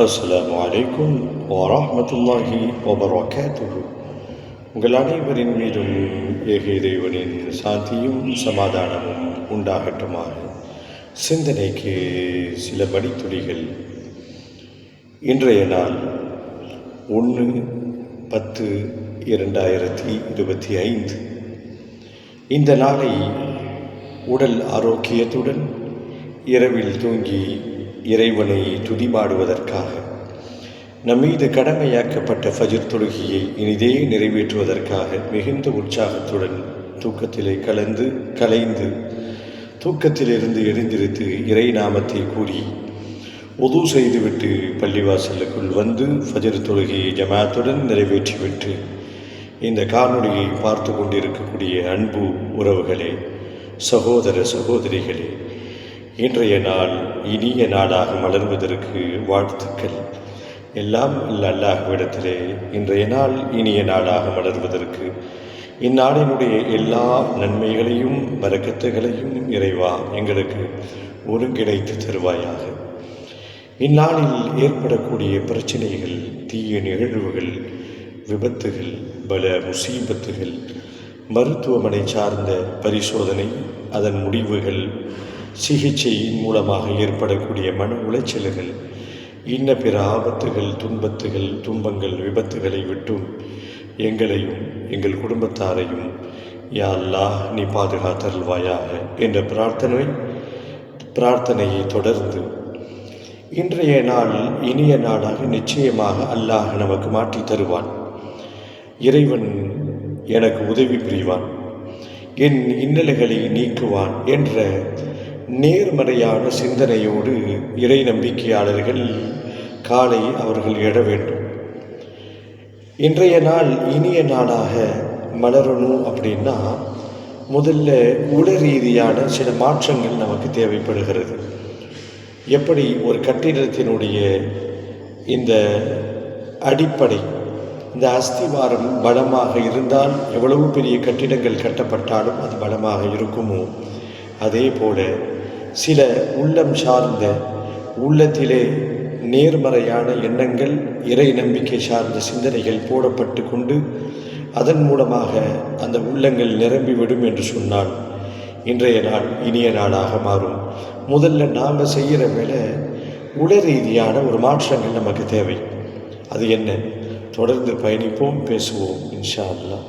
அஸ்ஸலாமு அலைக்கும் வரஹ்மத்துல்லாஹி வபரகாத்துஹு. உங்கள் அனைவரின் மீதும் ஏக இறைவனின் சாந்தியும் சமாதானமும் உண்டாகட்டுமாக. சிந்தனைக்கு சில மணித்துளிகள். இன்றைய நாள் 1/10/2025. இந்த நாளை உடல் ஆரோக்கியத்துடன் இரவில் தூங்கி இறைவனை துதிபாடுவதற்காக நம்மீது கடமையாக்கப்பட்ட ஃபஜ்ர் தொழுகையை இனிதே நிறைவேற்றுவதற்காக மிகுந்த உற்சாகத்துடன் தூக்கத்திலே கலைந்து தூக்கத்திலிருந்து எழுந்திருத்து இறை நாமத்தை கூறி உது செய்துவிட்டு பள்ளிவாசலுக்குள் வந்து ஃபஜ்ர் தொழுகையை ஜமாத்துடன் நிறைவேற்றிவிட்டு இந்த காணொளியை பார்த்து கொண்டிருக்கக்கூடிய அன்பு உறவுகளே, சகோதர சகோதரிகளே, இன்றைய நாள் இனிய நாளாக மலர்வதற்கு வாழ்த்துக்கள். எல்லாம் அல்லாஹ்விடத்திலே இன்றைய நாள் இனிய நாளாக மலர்வதற்கு இந்நாளினுடைய எல்லா நன்மைகளையும் பரக்கத்துகளையும் இறைவா எங்களுக்கு ஒருங்கிணைத்து தருவாயாக. இந்நாளில் ஏற்படக்கூடிய பிரச்சனைகள், தீய நிகழ்வுகள், விபத்துகள், பல முசீபத்துகள், மருத்துவமனை சார்ந்த பரிசோதனை, அதன் முடிவுகள், சிகிச்சையின் மூலமாக ஏற்படக்கூடிய மன உளைச்சல்கள், இன்ன பிற ஆபத்துகள், துன்பங்கள், விபத்துகளை விட்டும் எங்களையும் எங்கள் குடும்பத்தாரையும் யா அல்லாஹ் நீ பாதுகாத்தருள்வாயாக என்ற பிரார்த்தனையை தொடர்ந்து இன்றைய நாள் இனிய நாளாக நிச்சயமாக அல்லாஹ் நமக்கு மாற்றி தருவான். இறைவன் எனக்கு உதவி புரிவான், என் இன்னல்களை நீக்குவான் என்ற நேர்மறையான சிந்தனையோடு இறை நம்பிக்கையாளர்கள் காலை அவர்கள் எழ வேண்டும். இன்றைய நாள் இனிய நாளாக மலரணும் அப்படின்னா முதல்ல உடல் ரீதியான சில மாற்றங்கள் நமக்கு தேவைப்படுகிறது. எப்படி ஒரு கட்டிடத்தினுடைய இந்த அடிப்படை, இந்த அஸ்திவாரம் பலமாக இருந்தால் எவ்வளவு பெரிய கட்டிடங்கள் கட்டப்பட்டாலும் அது பலமாக இருக்குமோ, அதே போல சில உள்ளம் சார்ந்த, உள்ளத்திலே நேர்மறையான எண்ணங்கள், இறை நம்பிக்கை சார்ந்த சிந்தனைகள் போடப்பட்டு கொண்டு அதன் மூலமாக அந்த உள்ளங்கள் நிரம்பிவிடும் என்று சொன்னால் இன்றைய நாள் இனிய நாளாக மாறும். முதல்ல நாம் செய்கிற வேலை உடல் ரீதியான ஒரு மாற்றங்கள் நமக்கு தேவை. அது என்ன? தொடர்ந்து பயணிப்போம், பேசுவோம் இன்ஷா அல்லாஹ்.